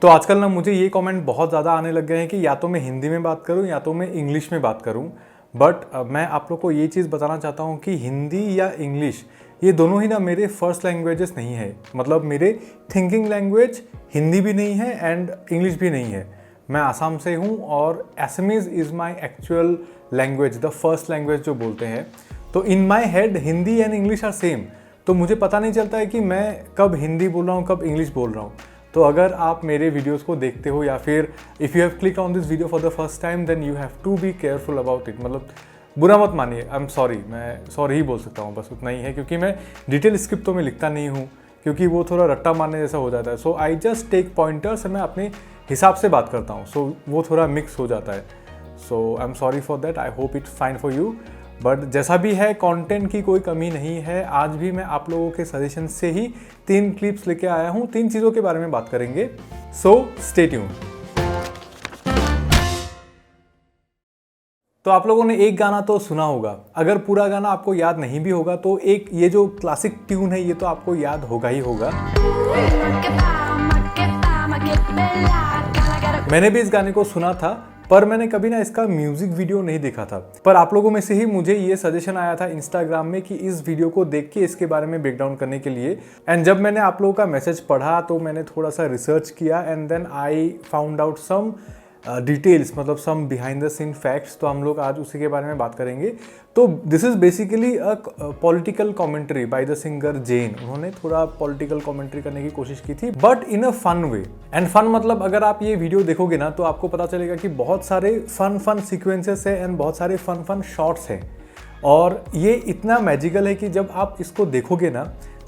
तो आजकल ना मुझे ये कमेंट बहुत ज़्यादा आने लग गए हैं कि या तो मैं हिंदी में बात करूं या तो मैं इंग्लिश में बात करूं। बट मैं आप लोग को ये चीज़ बताना चाहता हूं कि हिंदी या इंग्लिश ये दोनों ही ना मेरे फर्स्ट लैंग्वेजेस नहीं है। मतलब मेरे थिंकिंग लैंग्वेज हिंदी भी नहीं है एंड इंग्लिश भी नहीं है। मैं आसाम से हूँ और Assamese is my actual language, the first language जो बोलते हैं। तो in my head Hindi and English are same. तो मुझे पता नहीं चलता है कि मैं कब हिंदी बोल रहा हूँ कब इंग्लिश बोल रहा हूँ। तो अगर आप मेरे वीडियोस को देखते हो या फिर if you have click on this video for the first time then you have to be careful about it. मतलब बुरा मत मानिए, आई एम सॉरी, मैं सॉरी ही बोल सकता हूँ, बस उतना ही है। क्योंकि मैं डिटेल स्क्रिप्ट तो मैं लिखता नहीं हूँ क्योंकि वो थोड़ा रट्टा मारने जैसा हो जाता है। So I just take pointers, मैं अपने हिसाब से बात करता हूँ। सो वो थोड़ा मिक्स हो जाता है। So I am sorry for that, I hope it's fine for you. But जैसा भी है, कंटेंट की कोई कमी नहीं है। आज भी मैं आप लोगों के सजेशन से ही 3 क्लिप्स लेके आया हूँ। 3 चीज़ों के बारे में बात करेंगे। So stay tune. तो आप लोगों ने एक गाना तो सुना होगा, अगर पूरा गाना आपको याद नहीं भी होगा तो एक ये जो क्लासिक ट्यून है ये तो आपको याद होगा ही होगा। मैंने भी इस गाने को सुना था पर मैंने कभी ना इसका म्यूजिक वीडियो नहीं देखा था। पर आप लोगों में से ही मुझे ये सजेशन आया था इंस्टाग्राम में कि इस वीडियो को देख के इसके बारे में ब्रेकडाउन करने के लिए। एंड जब मैंने आप लोगों का मैसेज पढ़ा तो मैंने थोड़ा सा रिसर्च किया and then I found out some details, मतलब some behind the scene facts. तो हम लोग आज उसी के बारे में बात करेंगे। तो this is basically a political commentary by the singer Jane. उन्होंने थोड़ा पॉलिटिकल कमेंट्री करने की कोशिश की थी but in a fun way. And fun मतलब अगर आप ये वीडियो देखोगे ना तो आपको पता चलेगा कि बहुत सारे फन सीक्वेंसेस है एंड बहुत सारे फन शॉट्स हैं। और ये इतना मैजिकल है कि जब आप इसको देखोगे ना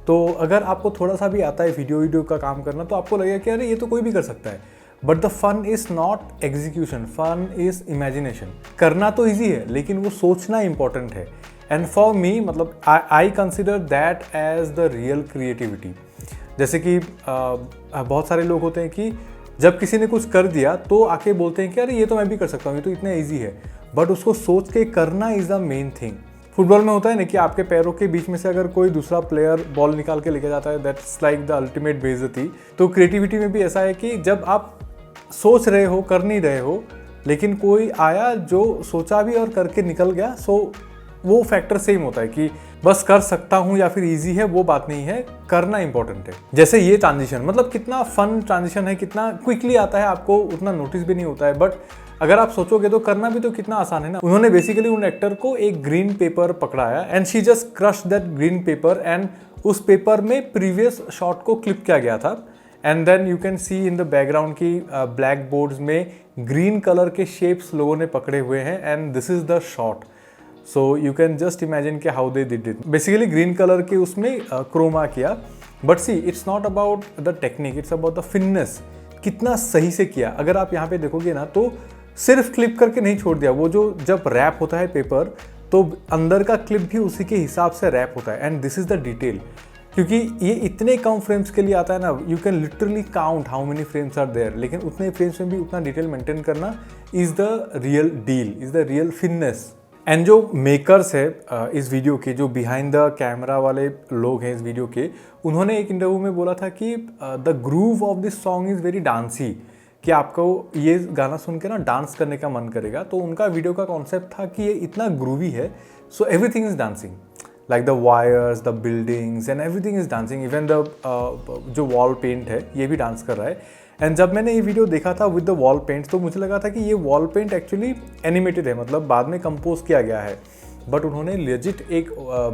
तो अगर आपको थोड़ा सा भी आता है वीडियो का काम करना तो आपको लगेगा कि अरे ये तो कोई भी कर सकता है। But the fun is not execution, fun is imagination. करना तो ईजी है लेकिन वो सोचना इंपॉर्टेंट है। एंड फॉर मी मतलब I consider that as the real creativity. जैसे कि बहुत सारे लोग होते हैं कि जब किसी ने कुछ कर दिया तो आके बोलते हैं कि अरे ये तो मैं भी कर सकता हूँ, ये तो इतना ईजी है। बट उसको सोच के करना is the main thing. Football में होता है ना कि आपके पैरों के बीच में से अगर कोई दूसरा प्लेयर बॉल निकाल के लेके जाता है, दैट्स लाइक द अल्टीमेट बेइज्जती। तो क्रिएटिविटी में भी ऐसा है कि जब आप सोच रहे हो, कर नहीं रहे हो, लेकिन कोई आया जो सोचा भी और करके निकल गया, सो वो फैक्टर सेम होता है कि बस कर सकता हूँ या फिर इजी है, वो बात नहीं है, करना इंपॉर्टेंट है। जैसे ये ट्रांजिशन, मतलब कितना फन ट्रांजिशन है, कितना क्विकली आता है, आपको उतना नोटिस भी नहीं होता है। बट अगर आप सोचोगे तो करना भी तो कितना आसान है ना। उन्होंने बेसिकली उन एक्टर को एक ग्रीन पेपर पकड़ाया and she just crush that green paper and उस पेपर में प्रीवियस शॉट को क्लिप किया गया था। And then you can see in the background की ब्लैक बोर्ड्स में ग्रीन कलर के शेप्स लोगों ने पकड़े हुए हैं and this is the shot. So you can just imagine के how they did it. Basically green colour के उसमें क्रोमा किया। But see it's not about the technique, it's about the fineness. कितना सही से किया। अगर आप यहाँ पे देखोगे ना तो सिर्फ क्लिप करके नहीं छोड़ दिया, वो जो जब रैप होता है पेपर तो अंदर का क्लिप भी उसी के हिसाब से रैप होता है। And this is the detail. क्योंकि ये इतने कम फ्रेम्स के लिए आता है ना, you can literally count how many frames are there, लेकिन उतने फ्रेम्स में भी उतना डिटेल मेंटेन करना is the real deal, is the real fineness. And जो मेकर्स है इस वीडियो के, जो बिहाइंड द कैमरा वाले लोग हैं इस वीडियो के, उन्होंने एक इंटरव्यू में बोला था कि the groove of this song is very dancy, कि आपको ये गाना सुन के ना डांस करने का मन करेगा। तो उनका वीडियो का कॉन्सेप्ट था कि ये इतना ग्रूवी है, so everything is dancing, like the wires, the buildings and everything is dancing. Even the जो वॉल पेंट है ये भी डांस कर रहा है। एंड जब मैंने ये वीडियो देखा था विद द वॉल पेंट तो मुझे लगा था कि ये वॉल पेंट एक्चुअली एनिमेटेड है, मतलब बाद में कंपोज किया गया है। बट उन्होंने लेजिट एक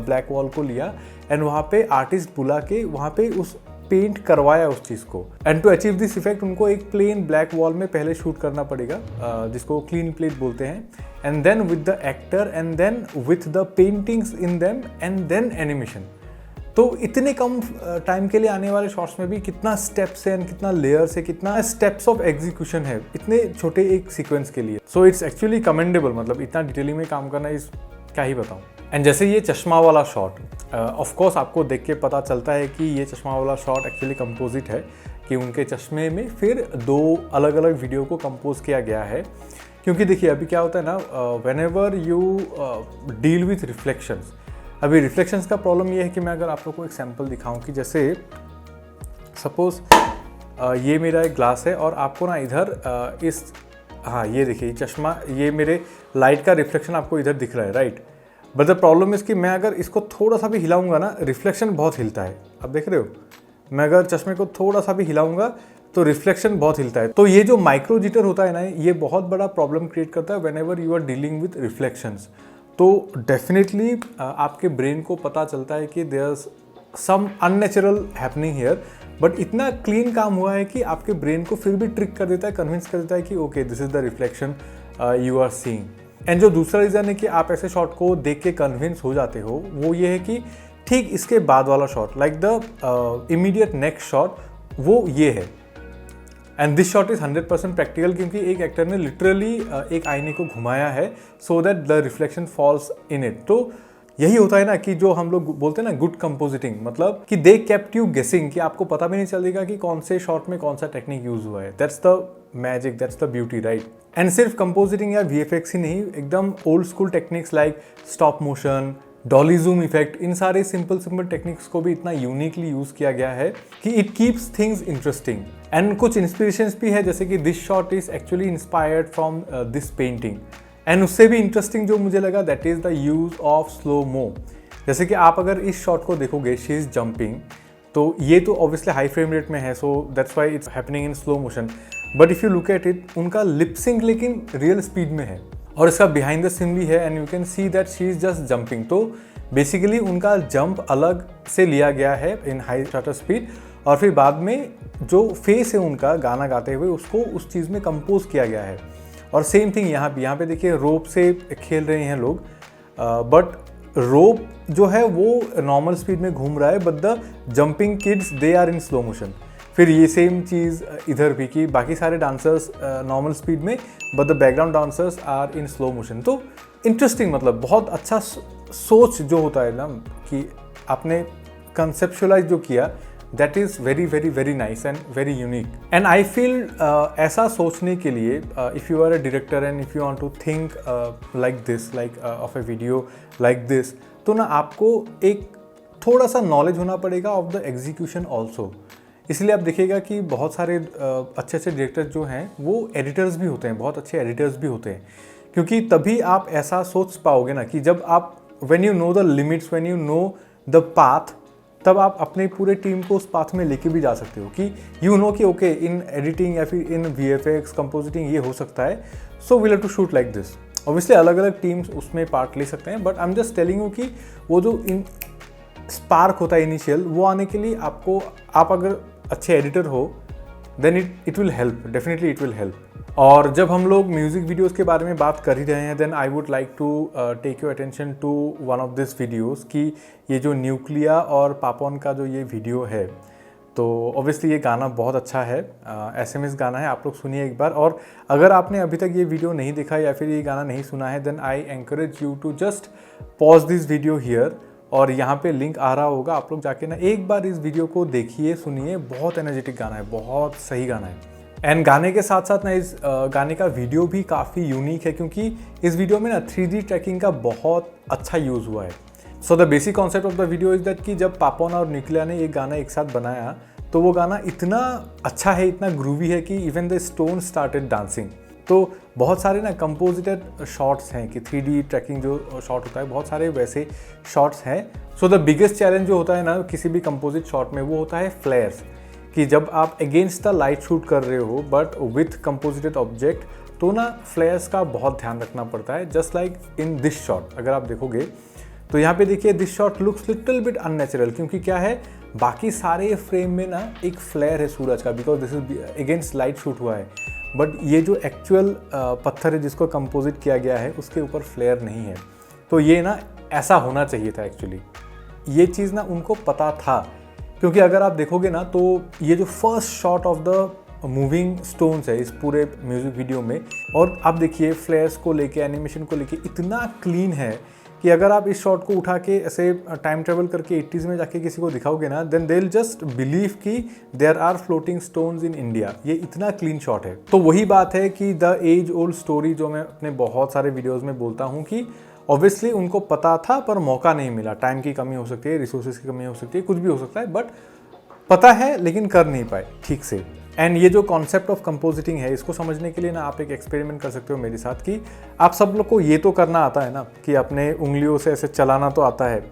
ब्लैक वॉल को लिया एंड वहाँ पे आर्टिस्ट बुला के वहाँ पे उस पेंट करवाया उस चीज़ को। And to achieve this effect उनको एक प्लेन ब्लैक वॉल में पहले शूट करना पड़ेगा, जिसको क्लीन प्लेट बोलते हैं। And then with the actor and then with the paintings in them and then animation. तो इतने कम टाइम के लिए आने वाले शॉट्स में भी कितना स्टेप्स है एंड कितना लेयर्स है, कितना स्टेप्स ऑफ एग्जीक्यूशन है इतने छोटे एक सीक्वेंस के लिए। So it's actually commendable. मतलब इतना डिटेलिंग में काम करना इस क्या ही बताऊँ। एंड जैसे ये चश्मा वाला शॉट, ऑफ कोर्स आपको देख के पता चलता है कि ये चश्मा वाला शॉट एक्चुअली कंपोजिट है, कि उनके चश्मे में फिर 2 अलग अलग वीडियो को कंपोज किया गया है। क्योंकि देखिए अभी क्या होता है ना, when ever you deal with reflections, अभी रिफ्लेक्शंस का प्रॉब्लम ये है कि मैं अगर आप लोग को एक सैम्पल दिखाऊं कि जैसे सपोज ये मेरा एक ग्लास है और आपको ना इधर इस, हाँ ये देखिए चश्मा, ये मेरे लाइट का रिफ्लेक्शन आपको इधर दिख रहा है, right. But the problem is कि मैं अगर इसको थोड़ा सा भी हिलाऊंगा ना, रिफ्लेक्शन बहुत हिलता है। आप देख रहे हो, मैं अगर चश्मे को थोड़ा सा भी हिलाऊंगा तो रिफ्लेक्शन बहुत हिलता है। तो ये जो माइक्रो जिटर होता है ना, ये बहुत बड़ा प्रॉब्लम क्रिएट करता है whenever you are dealing with reflections. तो डेफिनेटली आपके ब्रेन को पता चलता है कि there some unnatural happening here, but इतना क्लीन काम हुआ है कि आपके ब्रेन को फिर भी ट्रिक कर देता है, कन्विंस कर देता है कि okay this is the reflection you are seeing. And जो दूसरा रीज़न है कि आप ऐसे शॉट को देख के कन्विंस हो जाते हो, वो ये है कि ठीक इसके बाद वाला shot, like the immediate next shot, वो ये है। And this shot is 100% practical, क्योंकि एक एक्टर ने लिटरली एक आईने को घुमाया है so that the reflection falls in it. तो यही होता है ना कि जो हम लोग बोलते हैं ना गुड कंपोजिटिंग, मतलब कि दे केप्ट यू गेसिंग, कि आपको पता भी नहीं चलेगा कि कौन से शॉट में कौन सा टेक्निक यूज हुआ है। That's the magic, that's the beauty, right. And सिर्फ कंपोजिटिंग या वीएफएक्स ही नहीं, एकदम old school techniques like stop motion, dolly zoom effect, इन सारे सिंपल टेक्निक्स को भी इतना यूनिकली यूज किया गया है कि it keeps things interesting. And कुछ इंस्पिरेशंस भी है, जैसे कि this shot is actually inspired from this painting. And उससे भी इंटरेस्टिंग जो मुझे लगा, that is the use of slow mo. जैसे कि आप अगर इस शॉट को देखोगे, शी इज जंपिंग, तो ये तो ऑब्वियसली हाई फ्रेम रेट में है, so that's why it's happening in slow motion. But if you look at it, उनका लिपसिंक लेकिन रियल स्पीड में है, और इसका बिहाइंड द सीन भी है, and you can see that she is just jumping. तो बेसिकली उनका जंप अलग से लिया गया है इन हाई शटर स्पीड, और फिर बाद में जो फेस है उनका गाना गाते हुए, उसको उस चीज़ में कंपोज किया गया है। और सेम थिंग यहाँ पे देखिए, रोप से खेल रहे हैं लोग, बट रोप जो है वो नॉर्मल स्पीड में घूम रहा है, but the jumping kids they are in slow motion. फिर ये सेम चीज़ इधर भी, कि बाकी सारे डांसर्स नॉर्मल स्पीड में, but the background dancers are in slow motion. तो इंटरेस्टिंग, मतलब बहुत अच्छा सोच जो होता है ना, कि आपने कंसेप्चुअलाइज जो किया, that is very very very nice and very unique. And I feel ऐसा सोचने के लिए, if you are a director and if you want to think like this, like of a video like this, तो ना आपको एक थोड़ा सा नॉलेज होना पड़ेगा ऑफ द एग्जीक्यूशन ऑल्सो। इसलिए आप देखिएगा कि बहुत सारे अच्छे अच्छे डायरेक्टर्स जो हैं वो एडिटर्स भी होते हैं, बहुत अच्छे एडिटर्स भी होते हैं, क्योंकि तभी आप ऐसा सोच पाओगे ना कि जब आप when you know the limits, when you know the path, तब आप अपने पूरे टीम को उस पाथ में लेके भी जा सकते हो, कि यू नो कि ओके इन एडिटिंग या फिर इन वीएफएक्स कंपोजिटिंग ये हो सकता है, so we have to shoot like this. Obviously अलग अलग टीम्स उसमें पार्ट ले सकते हैं, but I am just telling you कि वो जो इन स्पार्क होता है इनिशियल, वो आने के लिए आपको, आप अगर अच्छे एडिटर हो, then it will help, definitely it will help. और जब हम लोग म्यूज़िक वीडियोस के बारे में बात कर ही रहे हैं, then I would like to take your attention to one of this videos, कि ये जो न्यूक्लिया और पापोन का जो ये वीडियो है, तो ऑब्वियसली ये गाना बहुत अच्छा है, SMS गाना है, आप लोग सुनिए एक बार। और अगर आपने अभी तक ये वीडियो नहीं देखा या फिर ये गाना नहीं सुना है, then I encourage you to just pause this video here, और यहाँ पे लिंक आ रहा होगा, आप लोग जाके ना एक बार इस वीडियो को देखिए, सुनिए, बहुत एनर्जेटिक गाना है, बहुत सही गाना है। एंड गाने के साथ साथ ना इस गाने का वीडियो भी काफ़ी यूनिक है, क्योंकि इस वीडियो में ना 3D ट्रैकिंग का बहुत अच्छा यूज़ हुआ है। So the basic concept of the video is that कि जब पापोन और न्यूक्लिया ने ये गाना एक साथ बनाया, तो वो गाना इतना अच्छा है, इतना ग्रूवी है कि even the stone started dancing. तो बहुत सारे ना कंपोजिटेड शॉट्स हैं, कि 3D ट्रैकिंग जो शॉट होता है, बहुत सारे वैसे शॉट्स हैं। सो द बिगेस्ट चैलेंज जो होता है ना किसी भी कंपोजिट शॉट में, वो होता है फ्लेयर्स, कि जब आप अगेंस्ट द लाइट शूट कर रहे हो बट विथ कंपोजिटेड ऑब्जेक्ट, तो ना फ्लेयर्स का बहुत ध्यान रखना पड़ता है। Just like in this shot अगर आप देखोगे, तो यहाँ पे देखिए this shot looks little bit unnatural, क्योंकि क्या है, बाकी सारे फ्रेम में ना एक फ्लेयर है सूरज का, because this is against light shoot हुआ है, बट ये जो एक्चुअल पत्थर है जिसको कंपोजिट किया गया है, उसके ऊपर फ्लेयर नहीं है। तो ये ना ऐसा होना चाहिए था एक्चुअली, ये चीज़ ना उनको पता था, क्योंकि अगर आप देखोगे ना, तो ये जो first shot of the moving stones है इस पूरे म्यूजिक वीडियो में, और आप देखिए फ्लेयर्स को लेके, एनिमेशन को लेके इतना क्लीन है कि अगर आप इस शॉट को उठा के ऐसे टाइम ट्रेवल करके 80s में जाके किसी को दिखाओगे ना, then they will just believe कि there are floating stones in India. ये इतना क्लीन शॉट है। तो वही बात है कि द एज ओल्ड स्टोरी जो मैं अपने बहुत सारे वीडियोज़ में बोलता हूँ, कि ऑब्वियसली उनको पता था पर मौका नहीं मिला, टाइम की कमी हो सकती है, रिसोर्सेज की कमी हो सकती है, कुछ भी हो सकता है, बट पता है लेकिन कर नहीं पाए ठीक से। एंड ये जो कॉन्सेप्ट ऑफ कंपोजिटिंग है, इसको समझने के लिए ना आप एक एक्सपेरिमेंट कर सकते हो मेरे साथ कि आप सब लोग को ये तो करना आता है ना कि अपने उंगलियों से ऐसे चलाना तो आता है।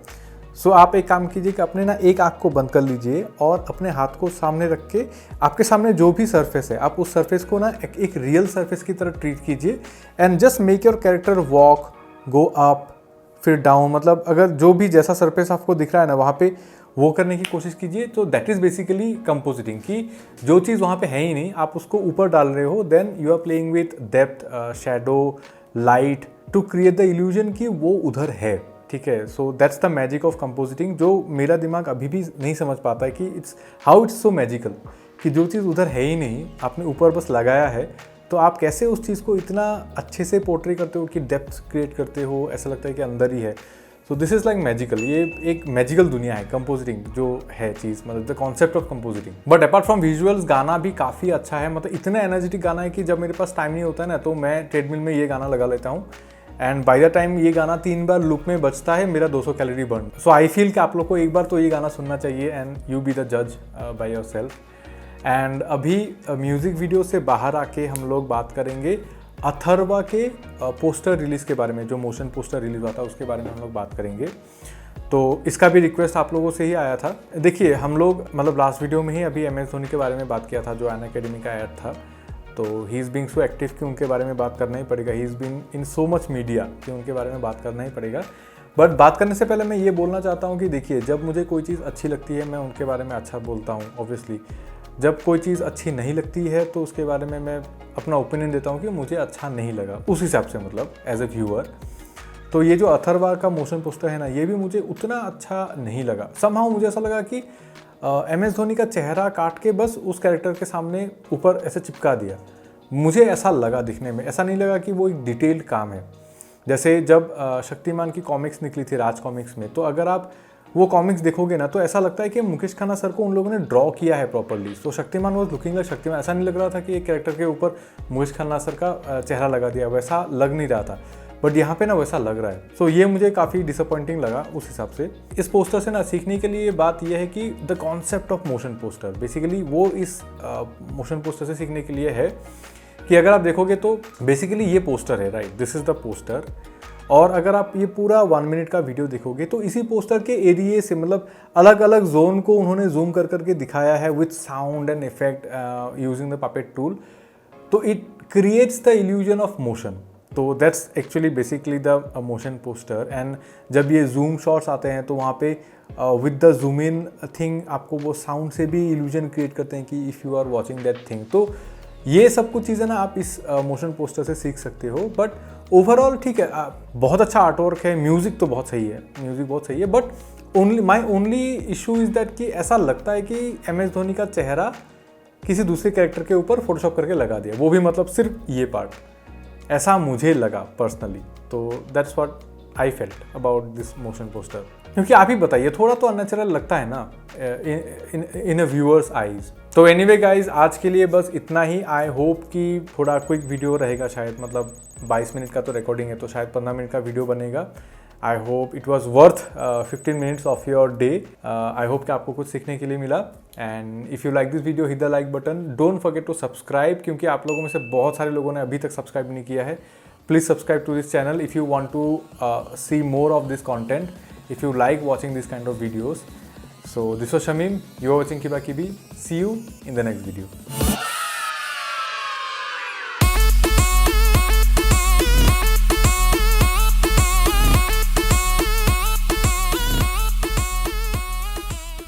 सो आप एक काम कीजिए कि अपने ना एक आँख को बंद कर लीजिए और अपने हाथ को सामने रख के आपके सामने जो भी सरफेस है, आप उस सरफेस को ना एक रियल सरफेस की तरह ट्रीट कीजिए and just make your character walk, go up, फिर डाउन। मतलब अगर जो भी जैसा सरफेस आपको दिख रहा है ना वहाँ पे वो करने की कोशिश कीजिए। तो दैट इज़ बेसिकली कंपोजिटिंग, कि जो चीज़ वहाँ पे है ही नहीं आप उसको ऊपर डाल रहे हो। Then you are playing with depth, shadow, light to create the illusion कि वो उधर है। ठीक है, so that's the magic of compositing, जो मेरा दिमाग अभी भी नहीं समझ पाता है कि इट्स सो मैजिकल, कि जो चीज़ उधर है ही नहीं आपने ऊपर बस लगाया है, तो आप कैसे उस चीज़ को इतना अच्छे से पोर्ट्रे करते हो कि डेप्थ क्रिएट करते हो, ऐसा लगता है कि अंदर ही है। So this is like magical, ये एक मैजिकल दुनिया है कंपोजिटिंग जो है चीज़, मतलब the concept of compositing. But apart from visuals, गाना भी काफ़ी अच्छा है। मतलब इतना एनर्जेटिक गाना है कि जब मेरे पास टाइम नहीं होता है ना तो मैं ट्रेडमिल में ये गाना लगा लेता हूँ एंड बाय द टाइम ये गाना 3 बार लूप में बजता है, मेरा 200 calorie burn. So I feel कि आप लोग को एक बार तो ये गाना सुनना चाहिए एंड यू बी द जज बाय योर सेल्फ। एंड अभी म्यूज़िक वीडियो से बाहर आके हम लोग बात करेंगे अथर्वा के पोस्टर रिलीज़ के बारे में, जो मोशन पोस्टर रिलीज़ हुआ था उसके बारे में हम लोग बात करेंगे। तो इसका भी रिक्वेस्ट आप लोगों से ही आया था। देखिए हम लोग मतलब लास्ट वीडियो में ही अभी MS धोनी के बारे में बात किया था, जो अन अकेडमी का ऐड था। तो he is being so active कि उनके बारे में बात करना ही पड़ेगा। He is being in so much media कि उनके बारे में बात करना ही पड़ेगा। बट बात करने से पहले मैं ये बोलना चाहता हूँ कि देखिए, जब मुझे कोई चीज़ अच्छी लगती है मैं उनके बारे में अच्छा बोलता हूँ ऑब्वियसली। जब कोई चीज़ अच्छी नहीं लगती है तो उसके बारे में मैं अपना ओपिनियन देता हूँ कि मुझे अच्छा नहीं लगा, उस हिसाब से मतलब एज ए व्यूअर। तो ये जो अथर्वा का मोशन पोस्टर है ना, ये भी मुझे उतना अच्छा नहीं लगा। समहाउ मुझे ऐसा लगा कि MS धोनी का चेहरा काट के बस उस कैरेक्टर के सामने ऊपर ऐसे चिपका दिया। मुझे ऐसा लगा दिखने में, ऐसा नहीं लगा कि वो एक डिटेल्ड काम है। जैसे जब शक्तिमान की कॉमिक्स निकली थी राज कॉमिक्स में, तो अगर आप वो कॉमिक्स देखोगे ना तो ऐसा लगता है कि मुकेश खन्ना सर को उन लोगों ने ड्रॉ किया है प्रॉपर्ली। तो Shaktimaan was looking like Shaktimaan, ऐसा नहीं लग रहा था कि एक कैरेक्टर के ऊपर मुकेश खन्ना सर का चेहरा लगा दिया, वैसा लग नहीं रहा था। बट यहाँ पे ना वैसा लग रहा है। सो ये मुझे काफ़ी डिसअपॉइंटिंग लगा उस हिसाब से। इस पोस्टर से ना सीखने के लिए बात यह है कि the concept of motion poster, basically वो इस मोशन पोस्टर से सीखने के लिए है कि अगर आप देखोगे तो बेसिकली ये पोस्टर है, right, this is the poster. और अगर आप ये पूरा 1 मिनट का वीडियो देखोगे तो इसी पोस्टर के एरिया से मतलब अलग अलग जोन को उन्होंने जूम कर करके दिखाया है with sound and effect using the puppet tool. तो it creates the illusion of motion. तो that's actually basically the motion poster. And जब ये जूम शॉट्स आते हैं तो वहाँ पे with the zoom in thing आपको वो साउंड से भी इल्यूजन क्रिएट करते हैं कि if you are watching that thing. तो ये सब कुछ चीज़ें ना आप इस मोशन पोस्टर से सीख सकते हो। बट ओवरऑल ठीक है, बहुत अच्छा आर्टवर्क है, म्यूज़िक तो बहुत सही है, म्यूज़िक बहुत सही है। But my only issue is that कि ऐसा लगता है कि MS धोनी का चेहरा किसी दूसरे कैरेक्टर के ऊपर फोटोशॉप करके लगा दिया, वो भी मतलब सिर्फ ये पार्ट, ऐसा मुझे लगा पर्सनली। तो that's what I felt about this motion poster. क्योंकि आप ही बताइए, थोड़ा तो अननेचुरल लगता है ना इन अ व्यूअर्स आईज। तो एनीवे गाइज, आज के लिए बस इतना ही। आई होप कि थोड़ा क्विक वीडियो रहेगा शायद, मतलब 22 मिनट का तो रिकॉर्डिंग है तो शायद 15 मिनट का वीडियो बनेगा। I hope it was worth 15 minutes of your day. I hope कि आपको कुछ सीखने के लिए मिला। And if you like this video, hit the like button, don't forget to subscribe, क्योंकि आप लोगों में से बहुत सारे लोगों ने अभी तक सब्सक्राइब नहीं किया है। Please subscribe to this channel if you want to see more of this content, if you like watching this kind of videos. So this was Shamim, you are watching Kiba Kibi. See you in the next video.